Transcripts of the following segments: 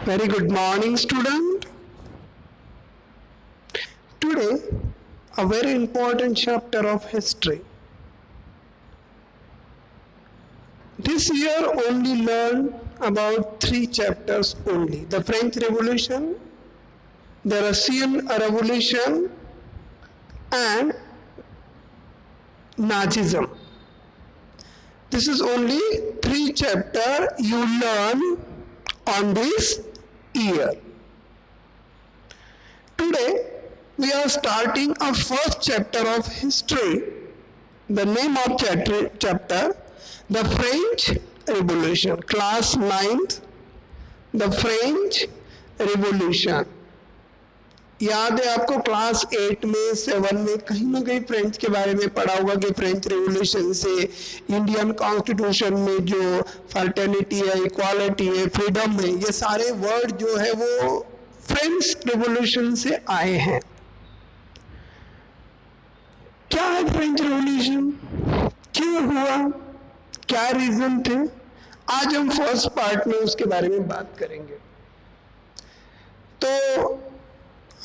Very good morning, student. Today, a very important chapter of history. This year only learn about 3 chapters only. The French Revolution, the Russian Revolution, and Nazism. This is only 3 chapters you learn on this year. Today, we are starting a first chapter of history. The name of chapter, the French Revolution. Class 9th, the French Revolution. याद है आपको class 8 में 7 में कहीं ना कहीं French के बारे में पढ़ा होगा कि फ्रेंच रेवोल्यूशन से इंडियन कॉन्स्टिट्यूशन में जो फर्टर्निटी है, इक्वालिटी है, फ्रीडम है, ये सारे वर्ड जो है वो फ्रेंच रेवोल्यूशन से आए हैं. क्या है फ्रेंच रेवोल्यूशन, क्यों हुआ, क्या रीजन थे, आज हम फर्स्ट पार्ट में उसके बारे में बात करेंगे. तो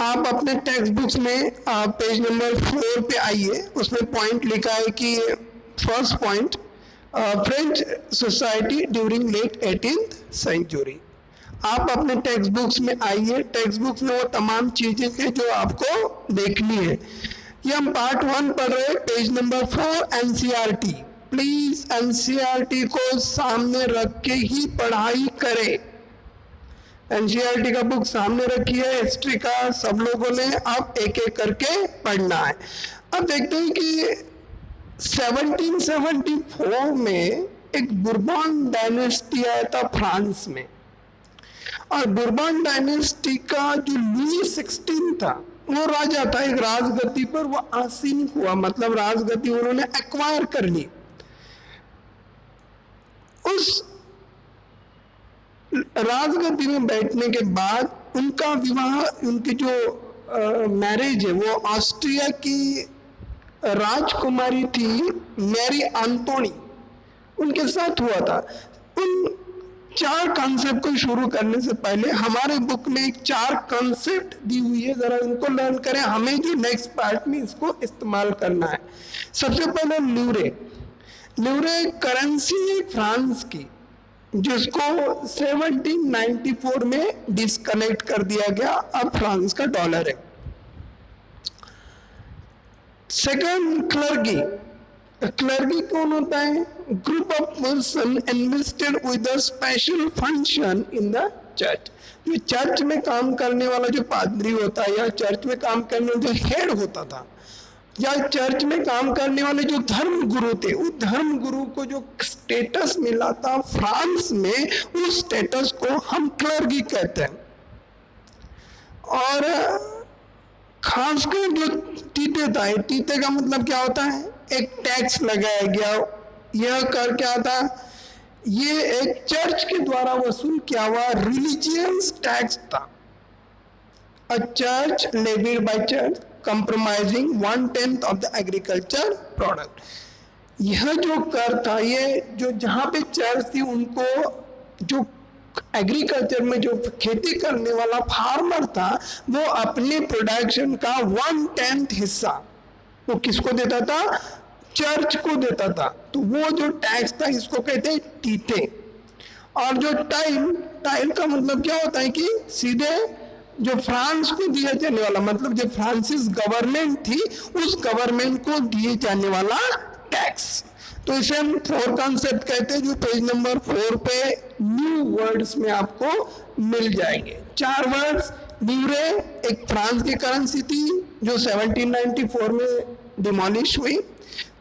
आप अपने टेक्स्ट बुक्स में पेज नंबर 4 पे आइए. उसमें पॉइंट लिखा है कि first point, French society during late 18th century. आप अपने टेक्स्ट बुक्स में आइए. टेक्स्ट बुक्स में वो तमाम चीजें हैं जो आपको देखनी है. ये हम पार्ट 1 पढ़ रहे हैं, page number 4 NCERT. Please NCERT को सामने रख के ही पढ़ाई करें. एनसीईआरटी का बुक सामने रखी है, हिस्ट्री का सब लोगों ने अब एक एक करके पढ़ना है. अब देखते हैं कि 1774 में एक बुर्बन डायनेस्टी आया था फ्रांस में. और बुर्बन डायनेस्टी का जो लुई 16 था वो राजा था, एक राजगद्दी पर वो आसीन हुआ, मतलब राजगद्दी उन्होंने एक्वायर कर ली. उस राजगद्दी में बैठने के बाद उनका विवाह, उनकी जो मैरिज है वो ऑस्ट्रिया की राजकुमारी थी मैरी एंटोनी, उनके साथ हुआ था. उन 4 कॉन्सेप्ट को शुरू करने से पहले हमारे बुक में 4 कॉन्सेप्ट दी हुई है, जरा इनको लर्न करें. हमें जो नेक्स्ट पार्ट में इसको इस्तेमाल करना है. सबसे पहले ल्यूरे. ल्यूरे करेंसी है फ्रांस की, जिसको 1794 में डिस्कनेक्ट कर दिया गया, अब फ्रांस का डॉलर है. Second, clergy. क्लर्गी कौन होता है? Group of person enlisted with a special function in the church. जो चर्च में काम करने वाला जो पादरी होता है, या चर्च में काम करने वाला जो हेड होता था, या चर्च में काम करने वाले जो धर्म गुरु थे, उस धर्म गुरु को जो स्टेटस मिला था फ्रांस में, उस स्टेटस को हम क्लर्गी कहते हैं. और खासकर जो टीते था, टीते का मतलब क्या होता है? एक टैक्स लगाया गया. यह कर क्या था? ये एक चर्च के द्वारा वसूल किया हुआ रिलीजियस टैक्स था. A church levied by church compromising 1/10 of the agriculture product. यह जो कर था, ये जो जहां पे चर्च थी उनको, जो एग्रीकल्चर में जो खेती करने वाला फार्मर था, वो अपने प्रोडक्शन का 1/10 हिस्सा वो किसको देता था? चर्च को देता था. तो वो जो टैक्स था इसको कहते हैं टीते. और जो टाइल का मतलब क्या होता है कि सीधे जो फ्रांस को दिया जाने वाला, मतलब जो फ्रांसिस गवर्नमेंट थी उस गवर्नमेंट को दिए जाने वाला टैक्स. तो इसे हम 4 कॉन्सेप्ट कहते हैं, जो पेज नंबर 4 पे न्यू वर्ड्स में आपको मिल जाएंगे. 4 वर्ड्स. ल्यूरे एक फ्रांस की करेंसी थी जो 1794 में डिमोलिश हुई.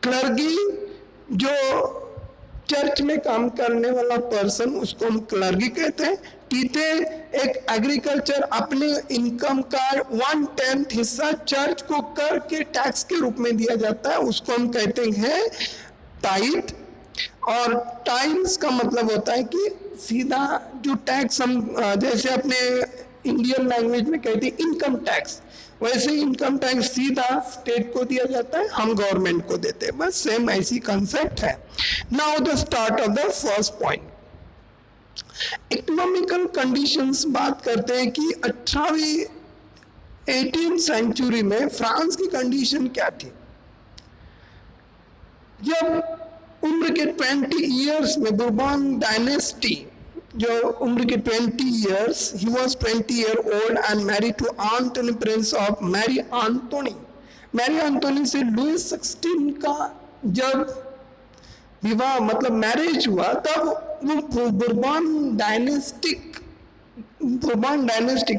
क्लर्गी जो चर्च में काम करने वाला पर्सन, उसको हम क्लर्गी कहते हैं. टीते एक एग्रीकल्चर, अपने इनकम का 1/10 हिस्सा चर्च को कर के टैक्स के रूप में दिया जाता है, उसको हम कहते हैं टाइथ. और टाइल्स का मतलब होता है कि सीधा जो टैक्स हम जैसे अपने इंडियन लैंग्वेज में कहते हैं इनकम टैक्स, वैसे इनकम टैक्स सीधा स्टेट को दिया जाता है, हम गवर्नमेंट को देते हैं. बस सेम ऐसी कंसेप्ट है. Now the start of the first point. Economical conditions बात करते हैं कि 18वीं 18th सेंचुरी में फ्रांस की कंडीशन क्या थी। जब उम्र के 20 इयर्स में बुर्बन डायनेस्टी, जो उम्र के 20 years, he was 20 year old and married to Antoinette, prince of Marie Antoinette. Marie Antoinette से लुइस 16 का जब विवाह मतलब मैरिज हुआ, तब वो बुर्बन डायनेस्टिक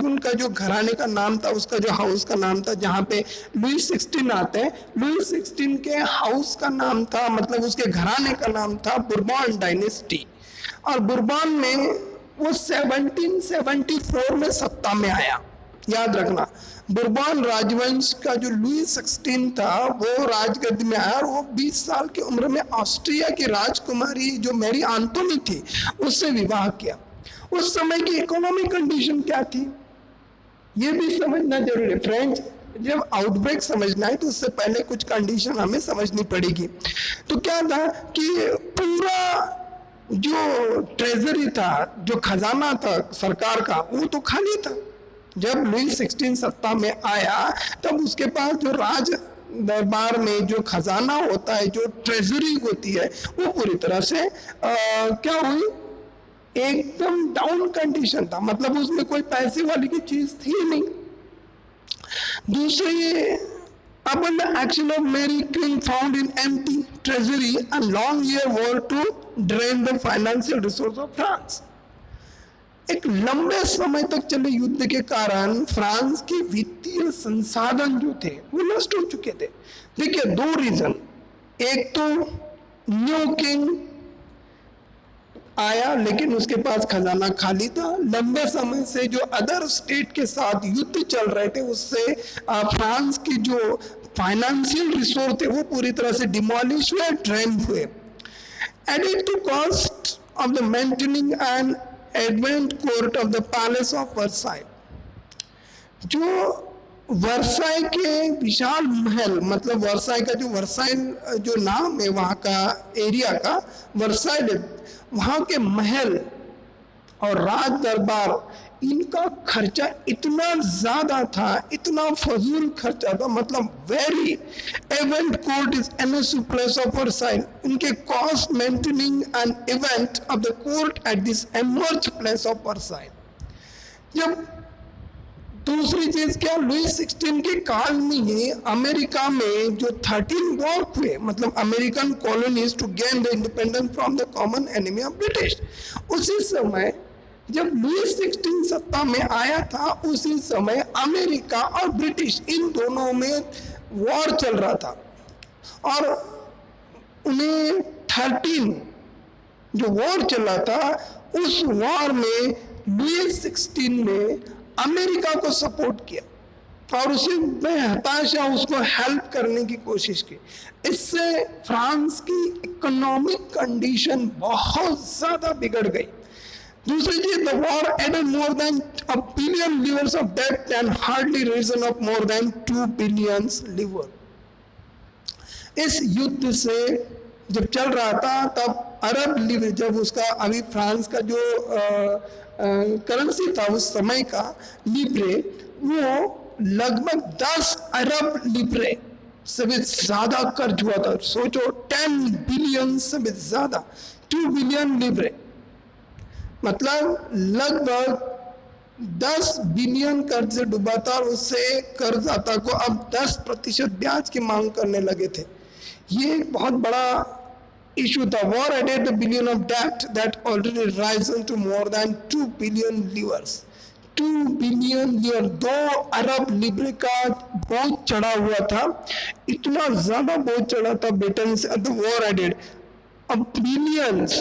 उनका जो घराने का नाम था, उसका जो हाउस का नाम था, जहाँ पे लुइस 16 आते हैं, लुइस 16 के हाउस का नाम था, मतलब उसके घराने का नाम था बुर्बन डायनेस्टी। और बुर्बन में वो 1774 में सत्ता में आया। याद रखना, बुर्बन राजवंश का जो लुइस 16 था वो राजगद्दी में आया और वो 20 साल की उम्र में ऑस्ट्रिया की राजकुमारी जो मैरी आंटोनी थी उससे विवाह किया। उस समय की इकोनॉमिक कंडीशन क्या थी ये भी समझना जरूरी है फ्रेंड्स। जब आउटब्रेक समझना है तो उससे पहले कुछ कंडीशन हमें समझनी पड़ेगी। तो क्या था कि पूरा जो ट्रेजरी था, जो खजाना था सरकार का, वो तो खाली था। जब लुइस 16 सत्ता में आया तब उसके पास जो राज दरबार में जो खजाना होता है, जो ट्रेजरी होती है, वो पूरी तरह से क्या हुई, एकदम डाउन कंडीशन था। मतलब उसमें कोई पैसे वाली की चीज थी नहीं। दूसरी, upon the action of Mary Queen found in empty treasury a long year war to drain the financial resource of France। एक लंबे समय तक चले युद्ध के कारण फ्रांस के वित्तीय संसाधन जो थे वो नष्ट हो चुके थे। देखिए, दो रीजन, एक तो न्यू किंग आया लेकिन उसके पास खजाना खाली था। लंबे समय से जो अदर स्टेट के साथ युद्ध चल रहे थे उससे फ्रांस की जो फाइनेंशियल रिसोर्स थे वो पूरी तरह से डिमोलिश हुए, ड्रेन हुए। Added to cost of the maintaining and advent court of the palace of Versailles, जो वर्साई के विशाल महल, मतलब वर्साई का जो वर्साई जो नाम है वहाँ का एरिया का वर्साई, वहाँ के महल और राज दरबार, इनका खर्चा इतना ज्यादा था, इतना फजूल खर्चा था। मतलब very event court is an place of Versailles, इनके cost maintaining an event of the court at this emerge place of Versailles. जब दूसरी चीज क्या, लुइस 16 के काल में ही अमेरिका में जो 13 वॉर हुए, मतलब American colonies to gain the independence from the common enemy of British, उसी समय जब लुइस 16 सत्ता में आया था, उसी समय अमेरिका और ब्रिटिश इन दोनों में वॉर चल रहा था। और उन्हें 13 जो वॉर चला था, उस वॉर में लुइस 16 ने अमेरिका को सपोर्ट किया और उसे बेहताशा उसको हेल्प करने की कोशिश की। इससे फ्रांस की इकोनॉमिक कंडीशन बहुत ज्यादा बिगड़ गई। दूसरी चीज, the war added more than $1 billion of debt and hardly reason of more than $2 billion livres. इस युद्ध से जब चल रहा था तब अरब लीवर, जब उसका अभी फ्रांस का जो करेंसी था उस समय का लिब्रे, वो लगभग 10 अरब लिब्रे से भी ज्यादा कर्ज हुआ था। सोचो, 10 बिलियन से भी ज्यादा, 2 बिलियन लिब्रे, मतलब लगभग 10 बिलियन कर्ज से डूबा था। और उससे कर्जदाता को अब 10% ब्याज की मांग करने लगे थे। ये बहुत बड़ा issue. The war added the billion of debt that already risen to more than 2 billion livres. 2 billion livre, 2 Arab Libre का बोझ चढ़ा हुआ था। इतना ज्यादा बोझ चढ़ा था ब्रिटेन से। The war added billions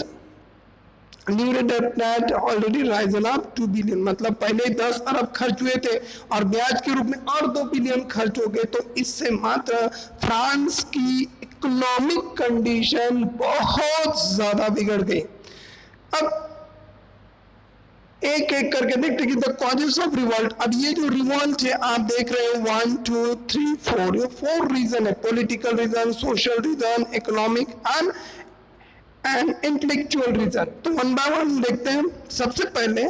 livre that already risen up 2 billion, मतलब पहले 10 अरब खर्च हुए थे और ब्याज के रूप में और 2 बिलियन खर्च हो गए। तो इससे मात्र फ्रांस की इकोनॉमिक कंडीशन बहुत ज्यादा बिगड़ गई। अब एक एक करके देखते कि द कॉजेस ऑफ रिवॉल्ट। अब ये जो रिवॉल्ट है आप देख रहे हो 1 2 3 4, ये 4 रीजन है, political reason, social reason, economic and and intellectual reason. तो वन बाय वन देखते हैं। सबसे पहले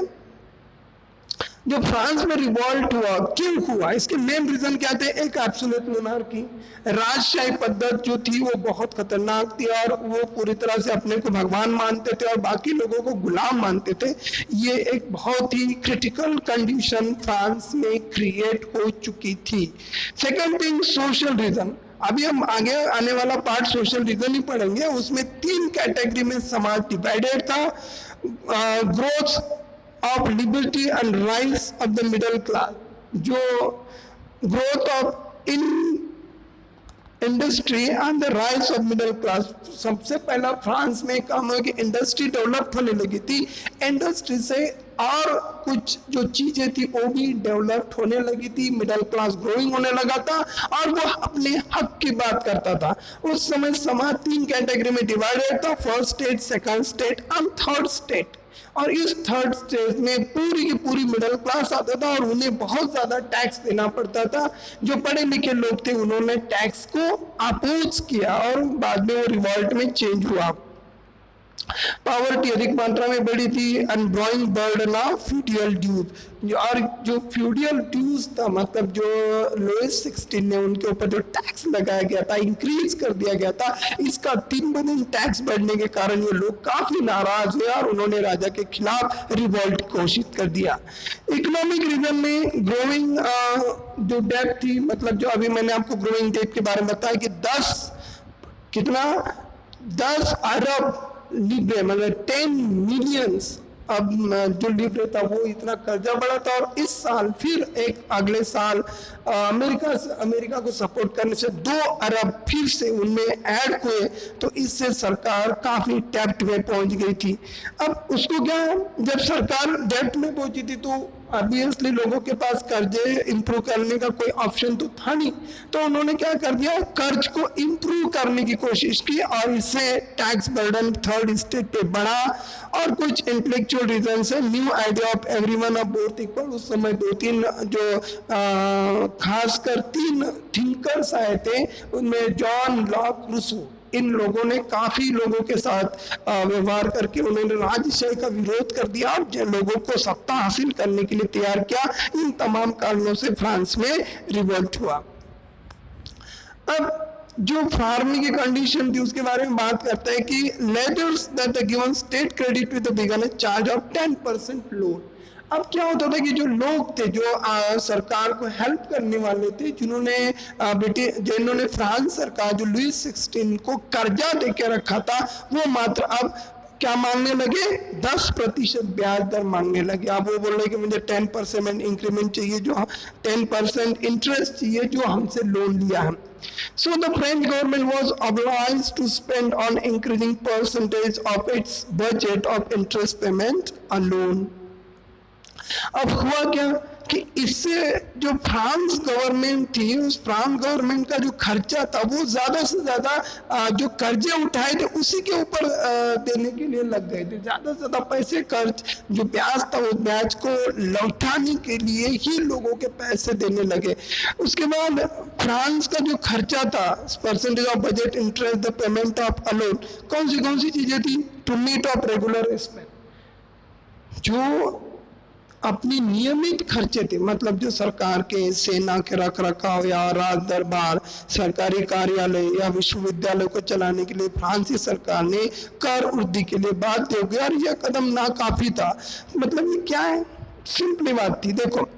जो फ्रांस में रिवॉल्ट हुआ, क्यों हुआ, इसके मेन रीजन क्या थे? एक एब्सोल्यूट मोनार्की, राजशाही पद्धत जो थी वो बहुत खतरनाक थी और वो पूरी तरह से अपने को भगवान मानते थे और बाकी लोगों को गुलाम मानते थे। ये एक बहुत ही क्रिटिकल कंडीशन फ्रांस में क्रिएट हो चुकी थी। Second thing, social reason. अभी हम आगे आने वाला पार्ट सोशल रीजन ही पढ़ेंगे। उसमें 3 कैटेगरी में समाज डिवाइडेड था। Growth of liberty and rise of the middle class, जो growth of in industry and the rise of middle class. सबसे पहला फ्रांस में काम हुआ कि इंडस्ट्री डेवलप होने लगी थी। इंडस्ट्री से और कुछ जो चीजें थी वो भी डेवलप होने लगी थी, मिडिल क्लास ग्रोइंग होने लगा था और वो अपने हक की बात करता था। उस समय समाज 3 कैटेगरी में डिवाइडेड था, first state, second state and third state. और इस थर्ड स्टेज में पूरी की पूरी मिडिल क्लास आता था और उन्हें बहुत ज्यादा टैक्स देना पड़ता था। जो पढ़े लिखे लोग थे उन्होंने टैक्स को अपोज किया और बाद में वो रिवॉल्ट में चेंज हुआ। पॉवर्टी अधिक मात्रा में बढ़ी थी and growing burden of feudal dues. और जो फ्यूडियल ड्यूज था, मतलब जो लुईस 16 ने उनके ऊपर जो टैक्स लगाया गया था, इंक्रीज कर दिया गया था, इसका 3 गुना टैक्स बढ़ने के कारण ये लोग काफी नाराज हुए और उन्होंने राजा के खिलाफ रिवॉल्ट घोषित कर दिया। इकोनॉमिक रीजन में ग्रोइंग जो डेट थी, मतलब जो अभी मैंने आपको ग्रोइंग डेट के बारे में बताया कि 10 अरब लिब्रे, मतलब 10 मिलियंस अब जो लिब्रे था वो इतना कर्जा बढ़ा था। और इस साल फिर एक अगले साल अमेरिका को सपोर्ट करने से 2 अरब फिर से उनमें ऐड हुए, तो इससे सरकार काफी डेब्ट में पहुंच गई थी। अब उसको क्या, जब सरकार डेब्ट में पहुंची थी तो ऑब्वियसली लोगों के पास कर्जे इंप्रूव करने का कोई ऑप्शन तो था नहीं, तो उन्होंने क्या कर दिया, कर्ज को इंप्रूव करने की कोशिश की और इससे टैक्स बर्डन थर्ड स्टेट पे बढ़ा। और कुछ इंटेलेक्चुअल रीजन से new idea of everyone of both equal, उस समय 2-3 जो खासकर 3 थिंकर्स आए थे, उनमें जॉन लॉक, रूसो, इन लोगों ने काफी लोगों के साथ व्यवहार करके उन्होंने राजशाही का विरोध कर दिया और लोगों को सत्ता हासिल करने के लिए तैयार किया। इन तमाम कारणों से फ्रांस में रिवोल्ट हुआ। अब जो फार्मिंग की कंडीशन थी उसके बारे में बात करते हैं कि letters that given state credit with the beginner charge of 10% loan. अब क्या होता था कि जो लोग थे, जो सरकार को हेल्प करने वाले थे, जिन्होंने फ्रांस सरकार जो लुईस 16 को कर्जा देके रखा था, वो मात्र अब क्या मांगने लगे, 10% ब्याज दर मांगने लगे। अब वो बोल रहे कि मुझे 10% इंक्रीमेंट चाहिए, जो 10% इंटरेस्ट चाहिए जो हमसे लोन लिया है। So the French government was obliged to spend on increasing percentage of its budget of interest payment alone. अब हुआ क्या कि इससे जो फ्रांस गवर्नमेंट थी, उस फ्रांस गवर्नमेंट का जो खर्चा था वो ज्यादा से ज्यादा जो कर्जे उठाए थे उसी के ऊपर देने के लिए लग गए थे। ज्यादा से ज्यादा पैसे खर्च, जो ब्याज था वो ब्याज को लौटाने के लिए ही लोगों के पैसे देने लगे। उसके बाद फ्रांस का जो खर्चा था, percentage of budget interest the payment of alone, कौन सी चीजें थी, to meet of regular expense, जो अपनी नियमित खर्चे थे, मतलब जो सरकार के सेना के रख रखाव या राज दरबार, सरकारी कार्यालय या विश्वविद्यालय को चलाने के लिए फ्रांसीसी सरकार ने कर वृद्धि के लिए बाध्य हो गया। और यह कदम नाकाफी था। मतलब ये क्या है, सिंपली बात थी। देखो,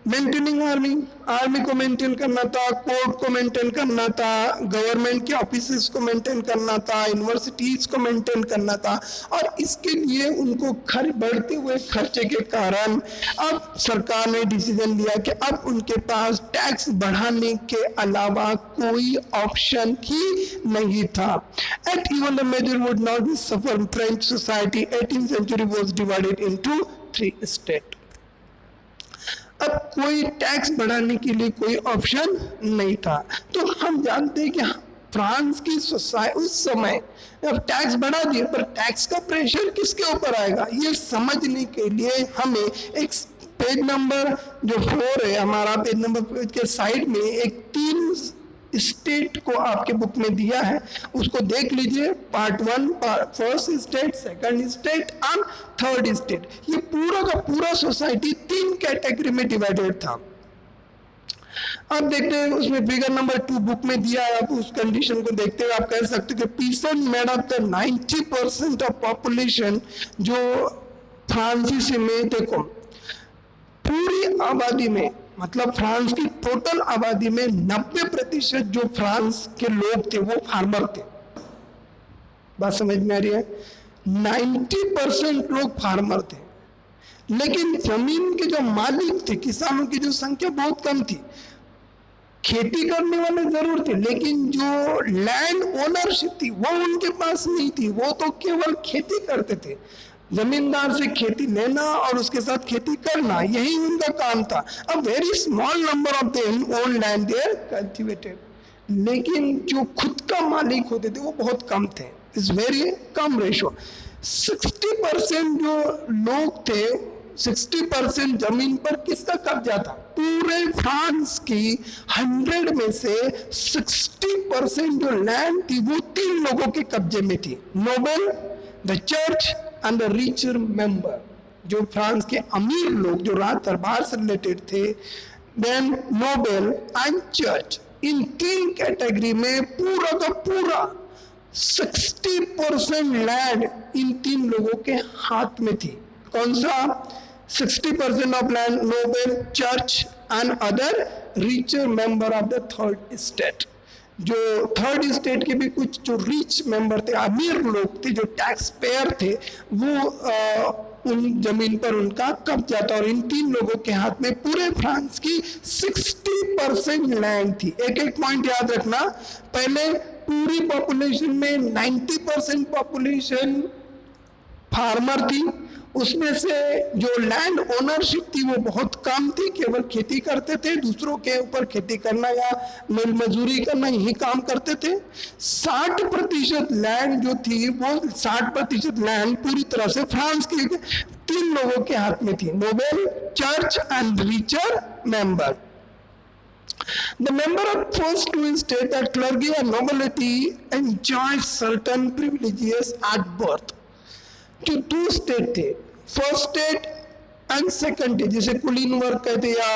मेंटेनिंग आर्मी को मेंटेन करना था, कोर्ट को मेंटेन करना था, गवर्नमेंट के ऑफिसेस को मेंटेन करना था, यूनिवर्सिटीज को मेंटेन करना था। और इसके लिए उनको बढ़ते हुए खर्चे के कारण अब सरकार ने डिसीजन लिया कि अब उनके पास टैक्स बढ़ाने के अलावा कोई ऑप्शन ही नहीं था। At even the major would not be suffer French society 18th century was divided into 3 states। अब कोई टैक्स बढ़ाने के लिए कोई ऑप्शन नहीं था। तो हम जानते हैं कि फ्रांस की सोसाइटी उस समय अब टैक्स बढ़ा दिए, पर टैक्स का प्रेशर किसके ऊपर आएगा, ये समझने के लिए हमें एक पेज नंबर जो 4 है हमारा, पेज नंबर 4 के साइड में एक 3 स्टेट को आपके बुक में दिया है, उसको देख लीजिए। Part 1 first state, second state and third state. ये पूरा का पूरा सोसाइटी 3 कैटेगरी में डिवाइडेड था। अब देखते हैं उसमें फिगर नंबर 2 बुक में दिया है। आप उस कंडीशन को देखते हुए आप कह सकते हैं कि pheasant made up the 90% of population. जो फ्रांसीसी में देखो पूरी आबादी में, मतलब फ्रांस की टोटल आबादी में 90% जो फ्रांस के लोग थे वो फार्मर थे। बात समझ में आ रही है? 90% लोग फार्मर थे, लेकिन जमीन के जो मालिक थे, किसानों की जो संख्या बहुत कम थी। खेती करने वाले जरूर थे, लेकिन जो लैंड ओनरशिप थी वो उनके पास नहीं थी। वो तो केवल खेती करते थे, जमींदार से खेती लेना और उसके साथ खेती करना, यही उनका काम था। A very small number of them own land their cultivated, लेकिन जो खुद का मालिक होते थे वो बहुत कम थे। It's very come ratio. 60% जो लोग थे, 60% जमीन पर किसका कब्जा था? पूरे फ्रांस की 100 में से 60% जो लैंड थी वो 3 लोगों के कब्जे में थी, noble, the church and the richer member. जो फ्रांस के अमीर लोग जो राज दरबार से रिलेटेड थे, देन नोबल एंड चर्च, इन 3 कैटेगरी में पूरा का पूरा 60% लैंड इन 3 लोगों के हाथ में थी। कौन सा? 60% of land noble, church and other richer member of the third state. जो थर्ड स्टेट के भी कुछ जो रिच मेंबर थे, अमीर लोग थे, जो टैक्स पेयर थे, वो उन जमीन पर उनका कब्जा था। और इन 3 लोगों के हाथ में पूरे फ्रांस की 60% लैंड थी। एक एक पॉइंट याद रखना। पहले पूरी पॉपुलेशन में 90% पॉपुलेशन फार्मर थी, उसमें से जो लैंड ओनरशिप थी वो बहुत कम थी, केवल खेती करते थे, दूसरों के ऊपर खेती करना या मिल मजदूरी करना यही काम करते थे। 60% लैंड जो थी वो 60% लैंड पूरी तरह से फ्रांस के 3 लोगों के हाथ में थी, noble, church and richer member. The member of first 2 state, that clergy and nobility enjoy certain privileges at birth. जो 2 स्टेट थे, first state and second state, जिसे कुलीन वर्ग कहते या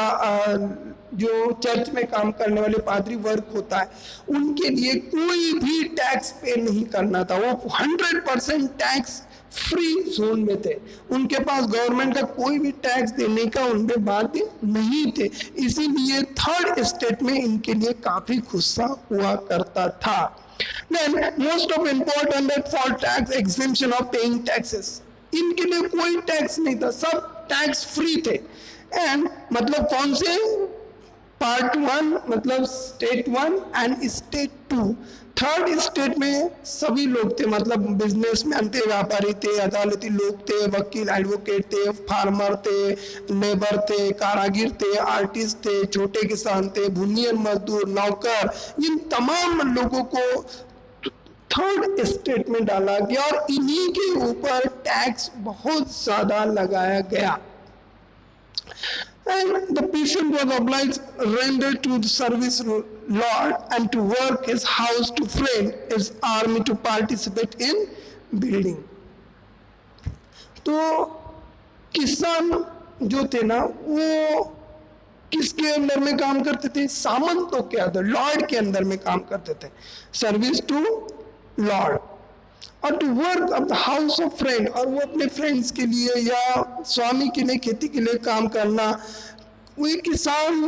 जो चर्च में काम करने वाले पादरी वर्ग होता है, उनके लिए कोई भी टैक्स पे नहीं करना था। वो 100% टैक्स फ्री जोन में थे। उनके पास गवर्नमेंट का कोई भी टैक्स देने का उनपे बाध्य नहीं थे। इसीलिए थर्ड स्टेट में इनके लिए काफी गुस्सा हुआ करता था। Then most of important that for tax exemption of paying taxes, इनके लिए कोई टैक्स नहीं था, सब टैक्स फ्री थे। एंड मतलब कौन से? पार्ट 1 मतलब state 1 and state 2। Third state में सभी लोग थे, मतलब बिजनेसमैन थे, व्यापारी थे, अदालती लोग थे, वकील एडवोकेट थे, फार्मर थे, लेबर थे, कारागिर थे, आर्टिस्ट थे, छोटे किसान थे, बुनियाद मजदूर, नौकर, इन तमाम लोगों को थर्ड स्टेट में डाला गया और इन्हीं के ऊपर टैक्स बहुत ज्यादा लगाया गया। And the peasant was obliged render to the service lord and to work his house, to train his army, to participate in building. तो किसान जो थे ना वो किसके अंदर में काम करते थे? सामंतों के अंदर, लॉर्ड के अंदर में काम करते थे। सर्विस टू लॉर्ड और to work of the house of friend, और वो अपने फ्रेंड्स के लिए या स्वामी के लिए खेती के लिए काम करना। कोई किसान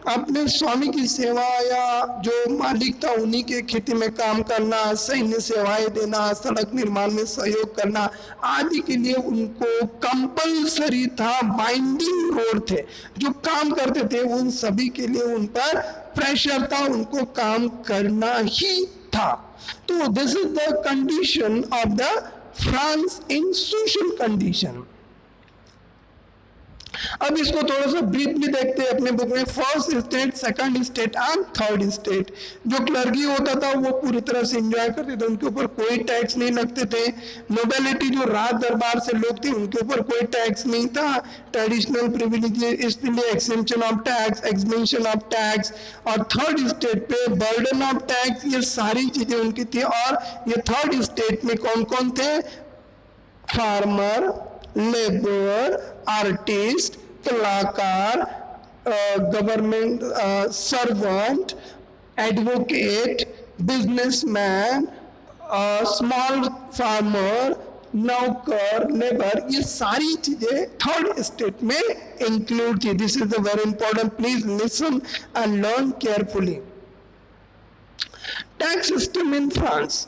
अपने स्वामी की सेवा या जो मालिक था उन्हीं के खेती में काम करना, सैन्य सेवाएं देना, सड़क निर्माण में सहयोग करना आदि के लिए उनको कंपल्सरी था, बाइंडिंग रोड थे। जो काम करते थे उन सभी के लिए उन पर प्रेशर था, उनको काम करना ही था। तो this is the condition of the France in social condition. अब इसको थोड़ा सा ब्रीफली देखते हैं अपने बुक में। First state, second state and third state. जो क्लर्की होता था वो पूरी तरह से एंजॉय करते थे, उनके ऊपर कोई टैक्स नहीं लगते थे। नोबेलिटी जो राज दरबार से लोग थे उनके ऊपर कोई टैक्स नहीं था। ट्रेडिशनल प्रिविलेज, इसलिए exemption of tax, exemption of tax. और थर्ड स्टेट पे बर्डन ऑफ टैक्स, ये सारी चीजें उनकी थी। और ये थर्ड स्टेट में कौन कौन थे? फार्मर, लेबर, आर्टिस्ट, कलाकार, government servant, advocate, businessman, small farmer, नौकर, लेबर, ये सारी चीजें थर्ड स्टेट में इंक्लूड थी। This is the very important, please listen and learn carefully. Tax system in France.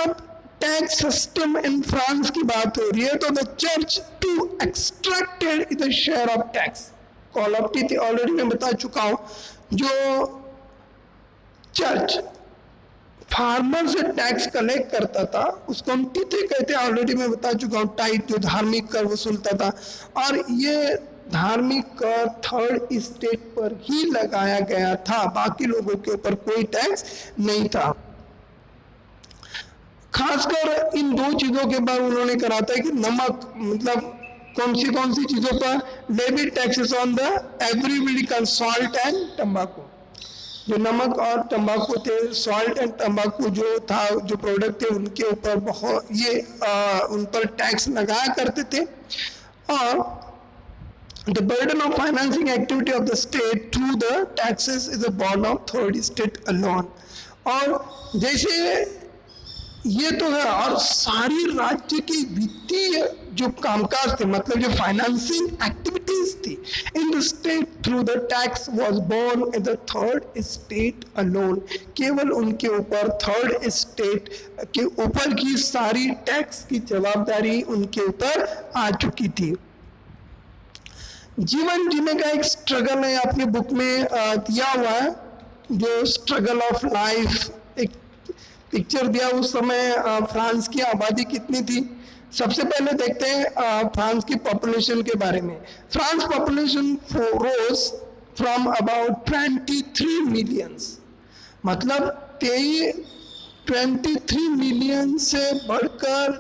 अब टैक्स सिस्टम इन फ्रांस की बात हो रही है तो the church to extracted the share of tax. कॉलप्टी थी, ऑलरेडी मैं बता चुका हूं। जो चर्च फार्मर से टैक्स कलेक्ट करता था उसको हम टीते कहते हैं, ऑलरेडी मैं बता चुका हूं। टाइट जो धार्मिक कर वसूलता था, और ये धार्मिक कर थर्ड स्टेट पर ही लगाया गया था, बाकी लोगों के ऊपर कोई टैक्स नहीं था। खासकर इन दो चीजों के बाद उन्होंने करा था कि नमक, मतलब कौन सी चीजों पर? Levy taxes on the everybody का सॉल्ट एंड तंबाकू। जो नमक और तंबाकू थे, सॉल्ट एंड तंबाकू जो था, जो प्रोडक्ट थे, उनके ऊपर बहुत ये उन पर टैक्स लगाया करते थे। और the burden of financing activity of the state through the taxes is a burden of third state alone। और जैसे ये तो है, और सारी राज्य की वित्तीय जो कामकाज थे, मतलब जो फाइनेंसिंग एक्टिविटीज थी in the state through the tax was born in the third state alone. केवल उनके ऊपर थर्ड स्टेट के ऊपर की सारी टैक्स की जवाबदारी उनके ऊपर आ चुकी थी। जीवन जीने का एक स्ट्रगल है, अपनी बुक में दिया हुआ है, जो स्ट्रगल ऑफ लाइफ, एक पिक्चर दिया। उस समय फ्रांस की आबादी कितनी थी? सबसे पहले देखते हैं फ्रांस की पॉपुलेशन के बारे में। France population rose from about 23 millions, मतलब 23 मिलियन से बढ़कर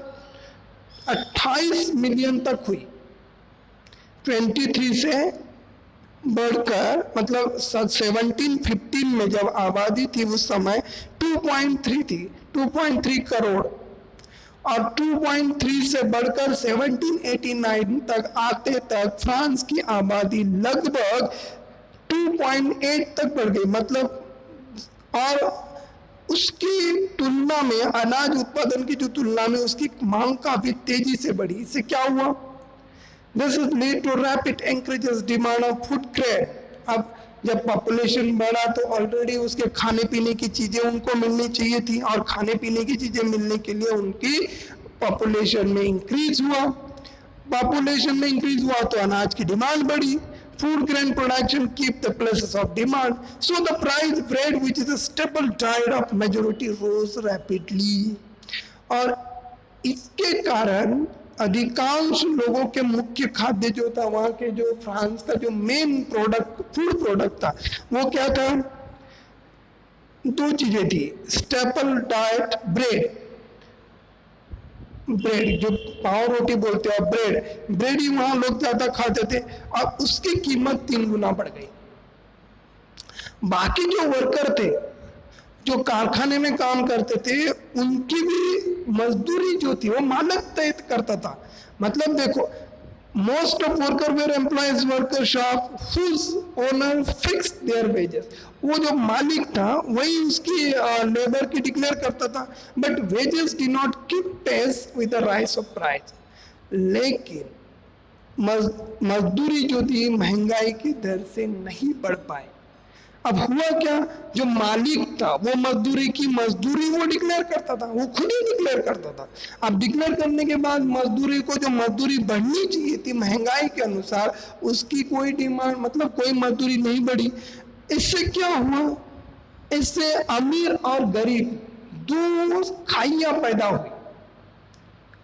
28 मिलियन तक हुई। 23 से बढ़कर, मतलब 1715 में जब आबादी थी उस समय 2.3 थी, 2.3 करोड़। और 2.3 से बढ़कर 1789 तक आते तक फ्रांस की आबादी लगभग 2.8 तक बढ़ गई। मतलब, और उसकी तुलना में, अनाज उत्पादन की जो तुलना में उसकी मांग काफी तेजी से बढ़ी। इससे क्या हुआ? This is lead to rapid increases demand of food grain। अब जब पॉपुलेशन बढ़ा तो ऑलरेडी उसके खाने पीने की चीजें उनको मिलनी चाहिए थी, और खाने पीने की चीजें मिलने के लिए उनकी पॉपुलेशन में इंक्रीज हुआ। पॉपुलेशन में इंक्रीज हुआ तो अनाज की डिमांड बढ़ी। Food grain production keep the places of demand, so the price bread, which is a staple diet of majority, rose rapidly। और इसके कारण अधिकांश लोगों के मुख्य खाद्य जो था, वहां के जो फ्रांस का जो मेन प्रोडक्ट, फूड प्रोडक्ट था, वो क्या था? दो चीजें थी। स्टेपल डाइट ब्रेड, ब्रेड जो पाव रोटी बोलते हैं, ब्रेड ही वहां लोग ज्यादा खाते थे, और उसकी कीमत 3 गुना बढ़ गई। बाकी जो वर्कर थे, जो कारखाने में काम करते थे, उनकी भी मजदूरी जो थी वो मालिक तय करता था। मतलब देखो, most of worker were employees worker shop whose owner fix their wages. वो जो मालिक था वही उसकी लेबर की डिक्लेयर करता था, but wages did not keep pace with the rise of price. लेकिन मजदूरी जो थी महंगाई की दर से नहीं बढ़ पाई। अब हुआ क्या? जो मालिक था वो मजदूरी वो डिक्लेयर करता था, वो खुद ही डिक्लेयर करता था। अब डिक्लेयर करने के बाद मजदूरी को, जो मजदूरी बढ़नी चाहिए थी महंगाई के अनुसार, उसकी कोई डिमांड, मतलब कोई मजदूरी नहीं बढ़ी। इससे क्या हुआ? इससे अमीर और गरीब दो खाइयां पैदा हुई।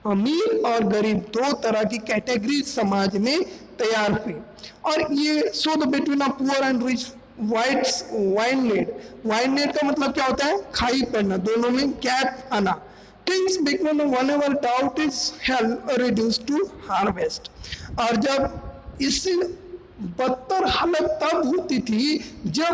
अमीर और गरीब दो तरह की कैटेगरी समाज में तैयार हुई। और ये so the between a poor and rich वाइनलेट का मतलब क्या होता है? खाई पड़ना, दोनों में गैप आना। Things become whenever doubt is held reduced to harvest। और जब इससे बदतर हालत तब होती थी जब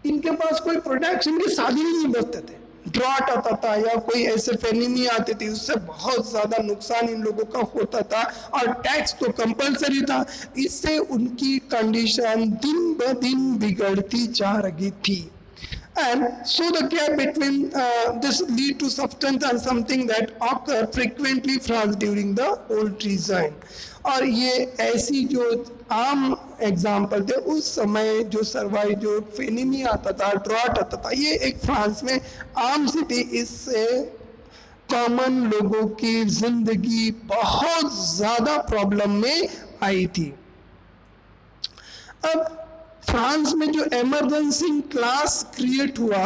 इनके पास कोई प्रोटेक्शन के साधन नहीं बचते थे, ड्रॉट आता था या कोई ऐसे फेनिमी आती थी, उससे बहुत ज्यादा नुकसान इन लोगों का होता था। और टैक्स तो कंपलसरी था, इससे उनकी कंडीशन दिन ब दिन बिगड़ती जा रही थी। And so the gap between this lead to substance and something that occur frequently France during the old regime। और ये ऐसी जो आम एग्जाम्पल थे उस समय जो सर्वाइव, जो फेनिमी आता था, ड्रॉट आता था, ये एक फ्रांस में आम सी थी। इससे कॉमन लोगों की जिंदगी बहुत ज्यादा प्रॉब्लम में आई थी। अब फ्रांस में जो इमरजेंसी क्लास क्रिएट हुआ,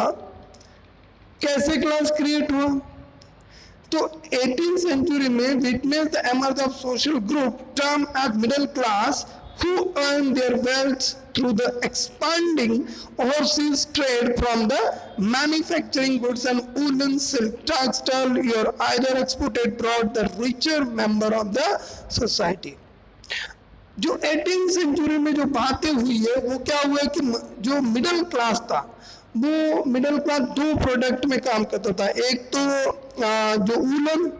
कैसे क्लास क्रिएट हुआ? तो 18th सेंचुरी में witness the emerge of social group term as middle class who earn their wealth through the expanding overseas trade from the manufacturing goods and woolen silk textile or either exported brought the richer member of the society। जो 18th century में जो बातें हुई है वो क्या हुआ कि जो मिडिल क्लास था, वो मिडिल क्लास दो प्रोडक्ट में काम करता था। एक तो जो वूलन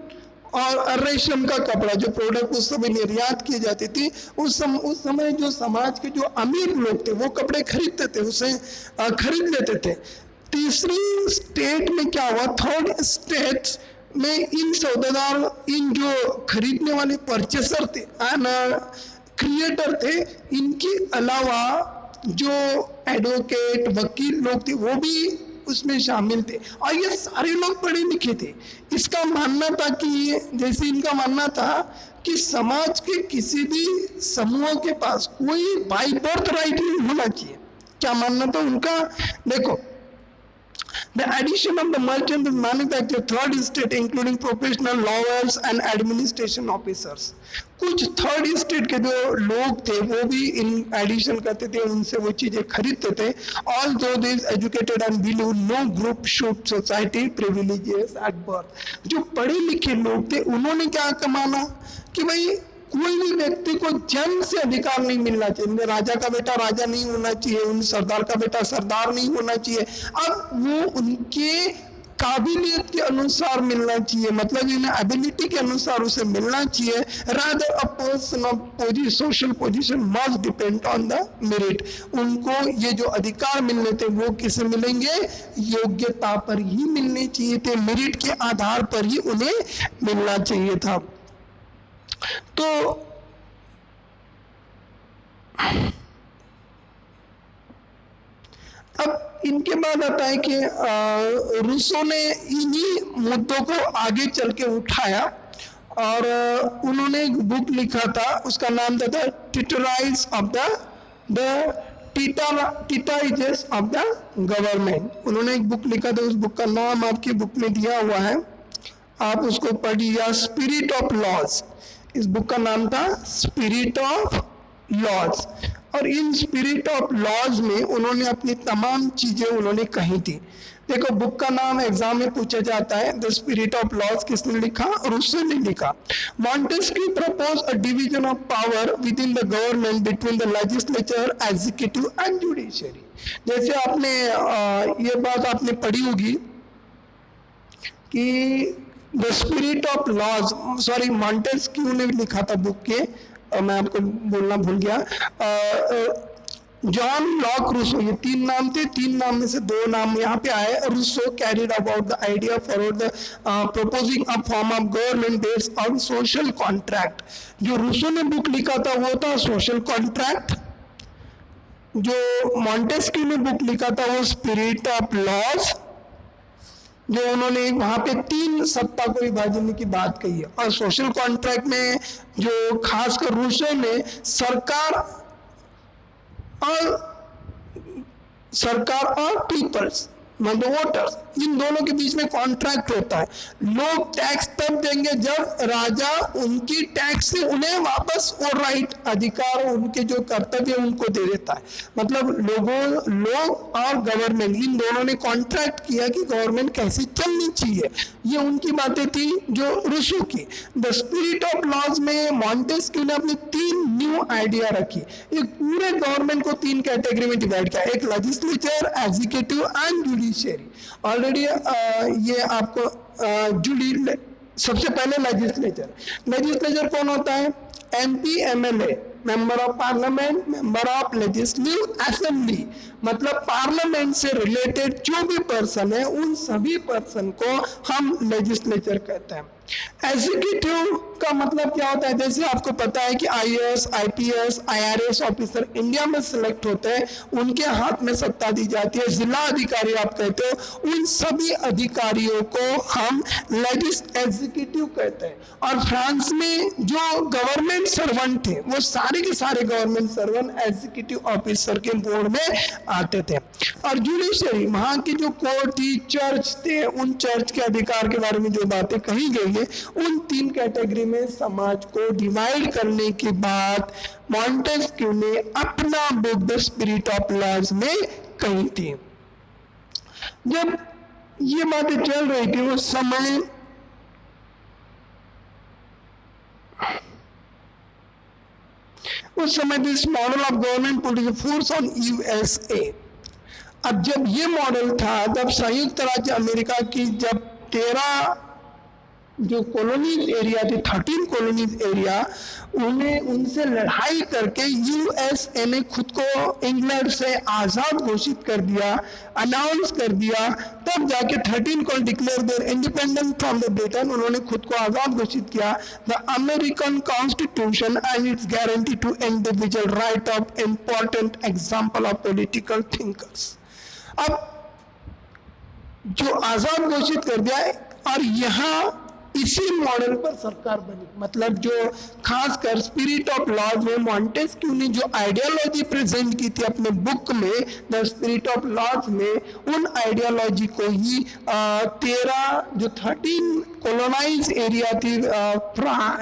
और रेशम का कपड़ा, जो प्रोडक्ट उस समय निर्यात की जाती थी, उस समय जो समाज के जो अमीर लोग थे वो कपड़े खरीदते थे, उसे खरीद लेते थे। तीसरी स्टेट में क्या हुआ, थर्ड स्टेट में इन सौदेदार, इन जो खरीदने वाले परचेसर थे, क्रिएटर थे, इनके अलावा जो एडवोकेट, वकील लोग थे वो भी उसमें शामिल थे। और ये सारे लोग पढ़े लिखे थे। इसका मानना था कि, जैसे इनका मानना था कि समाज के किसी भी समूह के पास कोई बाई बर्थ राइट नहीं होना चाहिए। क्या मानना था उनका? देखो, the addition of the merchant and manufacturer third estate including professional lawyers and administration officers। कुछ थर्ड स्टेट के जो लोग थे वो भी इन एडिशन करते थे, उनसे वो चीजें खरीदते थे। Although this educated and believe no group should society privileges at birth. जो पढ़े लिखे लोग थे उन्होंने क्या कमाना कि भाई कोई भी व्यक्ति को जन्म से अधिकार नहीं मिलना चाहिए, राजा का बेटा राजा नहीं होना चाहिए, उन सरदार का बेटा सरदार नहीं होना चाहिए। अब वो उनके काबिलियत के अनुसार मिलना चाहिए, मतलब इन एबिलिटी के अनुसार उसे मिलना चाहिए। Rather a person of social position must depend on the merit. उनको ये जो अधिकार मिलने थे वो किसे मिलेंगे? योग्यता पर ही मिलने चाहिए थे, मेरिट के आधार पर ही उन्हें मिलना चाहिए था। तो अब इनके बाद आता है कि रूसो ने इन्हीं मुद्दों को आगे चल के उठाया और उन्होंने एक बुक लिखा था, उसका नाम था treatise of the treatises of the government. उन्होंने एक बुक लिखा था, उस बुक का नाम आपकी बुक में दिया हुआ है, आप उसको पढ़िए, स्पिरिट ऑफ लॉज। इस बुक का नाम था स्पिरिट ऑफ लॉज। और इन स्पिरिट ऑफ लॉज में उन्होंने अपनी तमाम चीजें उन्होंने कही थी। देखो, बुक का नाम एग्जाम में पूछा जाता है, द स्पिरिट ऑफ लॉज किसने लिखा? रूसो ने लिखा। Montesquieu propose a division of power within the government between the legislature, executive and judiciary. जैसे आपने ये बात आपने पढ़ी होगी कि the spirit of laws, sorry Montesquieu ने लिखा था बुक के, मैं आपको बोलना भूल गया, जॉन लॉक रूसो, ये तीन नाम थे, तीन नाम में से दो नाम यहाँ पे आए। Rousseau carried about the idea forward the proposing a form of government based on social contract. जो रूसो ने बुक लिखा था वो था सोशल कॉन्ट्रैक्ट, जो मॉन्टेस्क्यू ने बुक लिखा था वो स्पिरिट ऑफ लॉज। जो उन्होंने वहां पे तीन सत्ता को विभाजन की बात कही है। और सोशल कॉन्ट्रैक्ट में जो खासकर रूसो ने सरकार और पीपल्स मतलब वोटर्स, इन दोनों के बीच में कॉन्ट्रैक्ट होता है। लोग टैक्स तब देंगे जब राजा उनकी टैक्स से उन्हें वापस वो राइट, अधिकार, उनके जो कर्तव्य उनको दे देता है। मतलब लोग और गवर्नमेंट इन दोनों ने कॉन्ट्रैक्ट किया कि गवर्नमेंट कैसे चलनी चाहिए। ये उनकी बातें थी जो ऋषि की। द स्पिरिट ऑफ लॉज में मॉन्टेस्क्यू ने अपनी 3 न्यू आइडिया रखी। एक पूरे गवर्नमेंट को 3 कैटेगरी में डिवाइड किया, एक legislature, executive and judiciary. Already ये आपको सबसे पहले लेजिस्लेचर कौन होता है? MP, MLA, member of parliament, member of legislative assembly. मतलब पार्लियामेंट से रिलेटेड जो भी पर्सन है उन सभी पर्सन को हम लेजिस्लेचर कहते हैं। एग्जीक्यूटिव का मतलब क्या होता है? जैसे आपको पता है कि IAS, IPS, IRS officer India में सिलेक्ट होते हैं, उनके हाथ में सत्ता दी जाती है, जिला अधिकारी आप कहते हो। उन सभी अधिकारियों को हम एग्जीक्यूटिव कहते हैं। और फ्रांस में जो गवर्नमेंट सर्वेंट थे वो सारे के सारे गवर्नमेंट सर्वेंट एग्जीक्यूटिव ऑफिसर के बोर्ड में आते थे। और जुडिशरी, वहां की जो कोर्ट थी, चर्च थे, उन चर्च के अधिकार के बारे में जो बातें कही गई है, उन 3 कैटेगरी में समाज को डिवाइड करने के बाद मॉन्टेस्क्यू ने अपना book the spirit of laws में कही थी। जब ये बातें चल रही थी उस समय this model of government put force on USA। अब जब ये मॉडल था तब संयुक्त राज्य अमेरिका की जब 13 जो कॉलोनीज एरिया थे, 13 कॉलोनीज एरिया, उन्हें उनसे लड़ाई करके USA ने खुद को इंग्लैंड से आजाद घोषित कर दिया, अनाउंस कर दिया। तब जाके 13 को declare their independence from the Britain, उन्होंने खुद को आजाद घोषित किया। The American constitution and its guarantee to individual right of important example of political thinkers. अब जो आजाद घोषित कर दिया और यहाँ इसी मॉडल पर सरकार बनी। मतलब जो खासकर स्पिरिट ऑफ लॉज में मॉन्टेस्क्यू ने जो आइडियोलॉजी प्रेजेंट की थी अपने बुक में द स्पिरिट ऑफ लॉज में, उन आइडियोलॉजी को ही 13 कॉलोनाइज एरिया थी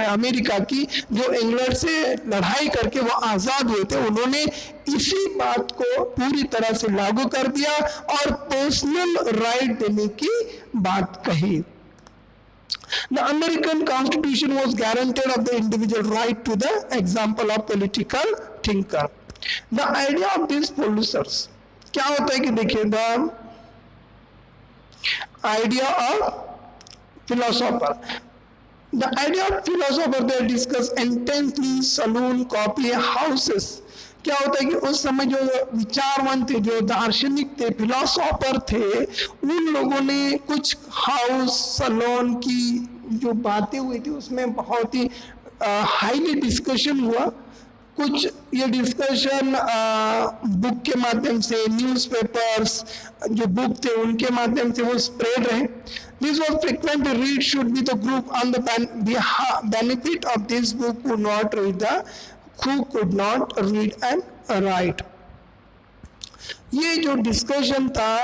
अमेरिका की, जो इंग्लैंड से लड़ाई करके वो आजाद हुए थे, उन्होंने इसी बात को पूरी तरह से लागू कर दिया और पर्सनल राइट देने की बात कही। The American Constitution was guaranteed of the individual right to the example of political thinker. The idea of these producers क्या होता है कि देखिए, the idea of philosopher. The idea of philosopher they discuss intensely saloon, coffee houses. क्या होता है कि उस समय जो विचारवान थे, जो दार्शनिक थे, फिलोसोफर थे, उन लोगों ने कुछ हाउस, सलोन की जो बातें हुई थी उसमें बहुत ही हाईली डिस्कशन हुआ। कुछ ये डिस्कशन बुक के माध्यम से, न्यूज़पेपर्स जो बुक थे उनके माध्यम से वो स्प्रेड रहे। This was frequent read should be the group on the benefit of this book who could not read and write. ये जो डिस्कशन था,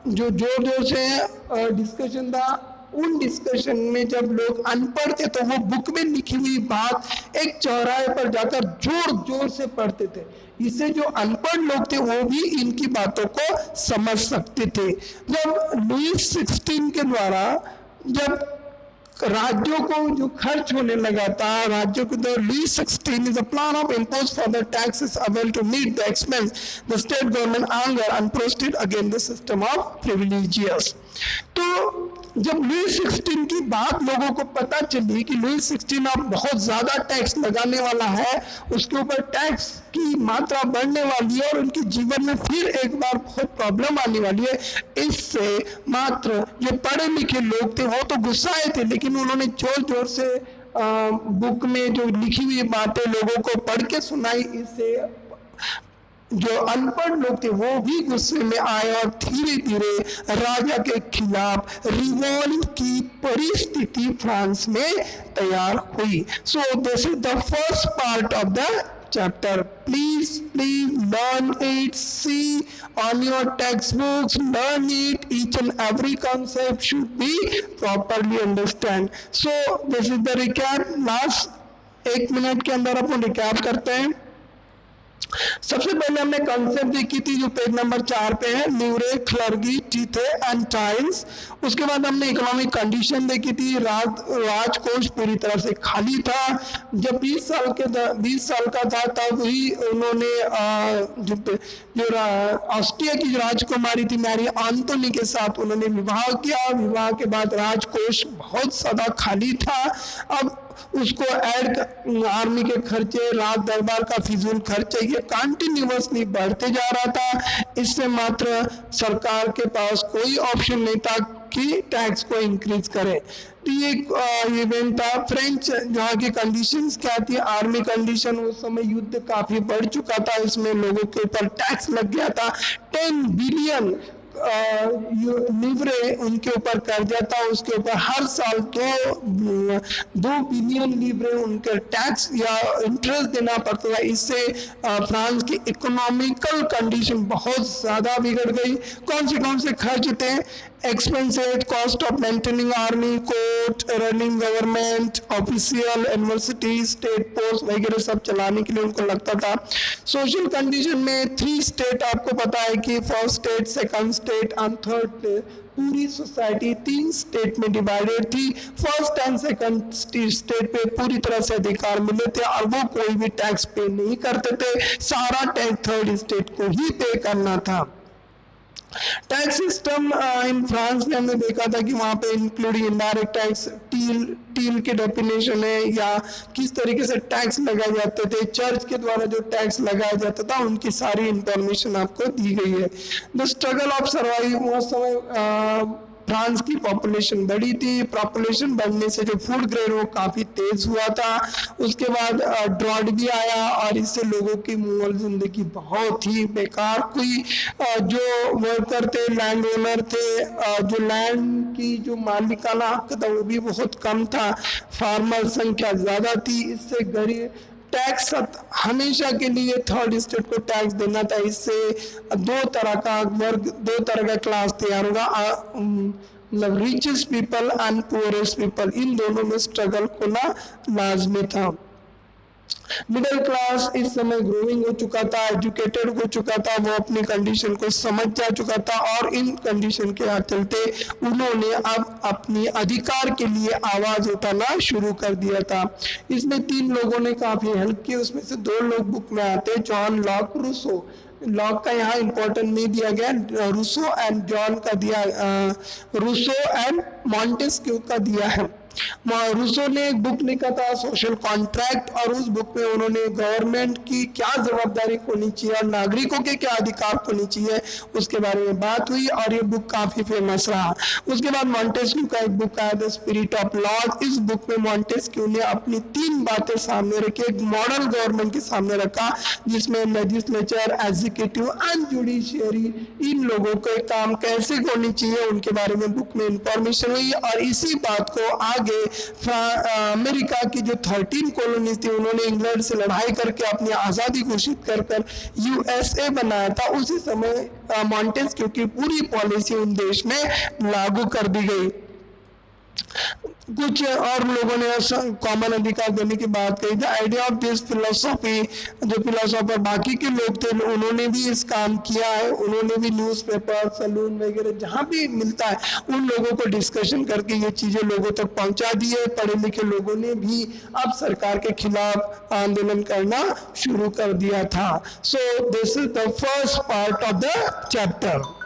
जो जोर जोर से डिस्कशन था, उन डिस्कशन में जब लोग अनपढ़ थे तो वो बुक में लिखी हुई बात एक चौराहे पर जाकर जोर जोर से पढ़ते थे। इससे जो अनपढ़ लोग थे वो भी इनकी बातों को समझ सकते थे। जब लुईस 16 के द्वारा जब राज्यों को जो खर्च होने लगा था, राज्यों को the Lewis 16 is a plan of impose for the taxes available to meet the expense the state government anger and protested against the system of privileges. तो जब लुईस 16 की बात लोगों को पता चली कि लुईस 16 अब बहुत ज्यादा टैक्स लगाने वाला है, उसके ऊपर टैक्स की मात्रा बढ़ने वाली है और उनके जीवन में फिर एक बार बहुत प्रॉब्लम आने वाली है, इससे मात्र जो पढ़े लिखे लोग थे वो तो गुस्साए थे, लेकिन उन्होंने जोर जोर से बुक में जो लिखी हुई बातें लोगों को पढ़ के सुनाई। इससे जो अनपढ़ लोग थे वो भी गुस्से में आए और धीरे धीरे राजा के खिलाफ रिवॉल्ट की परिस्थिति फ्रांस में तैयार हुई। So this is the first part of the chapter. Please please learn it, see on your textbooks, learn it. Each and every concept should be properly understand. So this is the recap. Last 1 minute के अंदर अपन recap करते हैं. सबसे पहले हमने concept देखी थी जो पेज नंबर 4 पे है, ल्यूरे, क्लर्गी, टीथे एंड टाइल्स. उसके बाद हमने इकोनॉमिक कंडीशन देखी थी. राजकोष पूरी तरह से खाली था. जब 20 साल का था तब ही उन्होंने जो ऑस्ट्रिया की राजकुमारी थी मैरी एंटोनी के साथ उन्होंने विवाह किया. विवाह के बाद राजकोष बहुत ज्यादा खाली था. अब उसको ऐड आर्मी के खर्चे, राज दरबार का फिजूल खर्चे, ये कंटिन्यूअसली बढ़ते जा रहा था. इससे मात्र सरकार के पास कोई ऑप्शन नहीं था कि टैक्स को इंक्रीज करे. तो ये इवेंट था. फ्रेंच जहाँ की कंडीशंस क्या थी, आर्मी कंडीशन, उस समय युद्ध काफी बढ़ चुका था, इसमें लोगों के ऊपर टैक्स लग गया था. 10 बिलियन लीवरे उनके ऊपर कर्जा था. उसके ऊपर हर साल 2 बिलियन लीवरे उनके टैक्स या इंटरेस्ट देना पड़ता था. इससे फ्रांस की इकोनॉमिकल कंडीशन बहुत ज्यादा बिगड़ गई. कौन से खर्च थे? Expenses, cost of maintaining army, court, running government, official, university, state post वगैरह सब चलाने के लिए उनको लगता था. सोशल कंडीशन में 3 स्टेट आपको पता है कि first state, second state and third state. पूरी सोसाइटी 3 स्टेट में डिवाइडेड थी. फर्स्ट एंड सेकंड स्टेट पे पूरी तरह से अधिकार मिले थे और वो कोई भी टैक्स पे नहीं करते थे. सारा टैक्स थर्ड स्टेट को ही पे करना था. टैक्स सिस्टम इन फ्रांस में हमने देखा था कि वहाँ पे इंक्लूडिंग इनडायरेक्ट टैक्स, टील की डेफिनेशन है या किस तरीके से टैक्स लगाए जाते थे, चर्च के द्वारा जो टैक्स लगाया जाता था उनकी सारी इंफॉर्मेशन आपको दी गई है. द स्ट्रगल ऑफ सर्वाइव, उस समय फ्रांस की पॉपुलेशन बढ़ी थी. पॉपुलेशन बढ़ने से जो फूड ग्रेन वो काफी तेज हुआ था. उसके बाद ड्रॉट भी आया और इससे लोगों की मूल जिंदगी बहुत ही बेकार हुई. जो वर्कर थे, लैंड ओनर थे, जो लैंड की जो मालिकाना हक था वो भी बहुत कम था. फार्मर संख्या ज्यादा थी. इससे गरीब टैक्स हमेशा के लिए थर्ड स्टेट को टैक्स देना था. इससे 2 तरह का वर्ग, 2 तरह का क्लास तैयार होगा, मतलब richest people and poorest people. इन दोनों में स्ट्रगल होना लाजमी था. मिडिल क्लास इस समय ग्रोइंग हो चुका था, एजुकेटेड हो चुका था, वो अपनी कंडीशन को समझ जा चुका था और इन कंडीशन के चलते उन्होंने अब अपनी अधिकार के लिए आवाज उठाना शुरू कर दिया था. इसमें 3 लोगों ने काफी हेल्प की. उसमें से 2 लोग बुक में आते हैं, जॉन लॉक, रूसो. लॉक का यहाँ इंपॉर्टेंट नहीं दिया गया, रूसो एंड जॉन का दिया, रूसो एंड मॉन्टेस्क्यू का दिया है. रूसो ने एक बुक लिखा था सोशल कॉन्ट्रैक्ट और उस बुक में उन्होंने गवर्नमेंट की क्या जवाबदारी होनी चाहिए और नागरिकों के क्या अधिकार होनी चाहिए उसके बारे में बात हुई और ये बुक काफी फेमस रहा. उसके बाद मॉन्टेस्क्यू का एक बुक आया, द स्पिरिट ऑफ लॉज. इस बुक में मॉन्टेस्क्यू ने अपनी 3 बातें सामने रखी. एक मॉडल गवर्नमेंट के सामने रखा जिसमें लेजिस्लेचर, एग्जीक्यूटिव एंड जुडिशियरी, इन लोगों के काम कैसे होनी चाहिए उनके बारे में बुक में इंफॉर्मेशन हुई. और इसी बात को आगे अमेरिका की जो 13 कॉलोनीज थी उन्होंने इंग्लैंड से लड़ाई करके अपनी आजादी घोषित कर यूएसए बनाया था. उसी समय मॉन्टेस्क्यू की पूरी पॉलिसी उन देश में लागू कर दी गई. कुछ और लोगों ने कॉमन अधिकार देने की बात कही. The idea of this philosophy, जो फिलोसोफर बाकी के लोग थे उन्होंने भी इस काम किया है. उन्होंने भी न्यूज़पेपर, सलून वगैरह जहाँ भी मिलता है उन लोगों को डिस्कशन करके ये चीजें लोगों तक पहुंचा दी है. पढ़े लिखे लोगों ने भी अब सरकार के खिलाफ आंदोलन करना शुरू कर दिया था. So this is the first part of the chapter.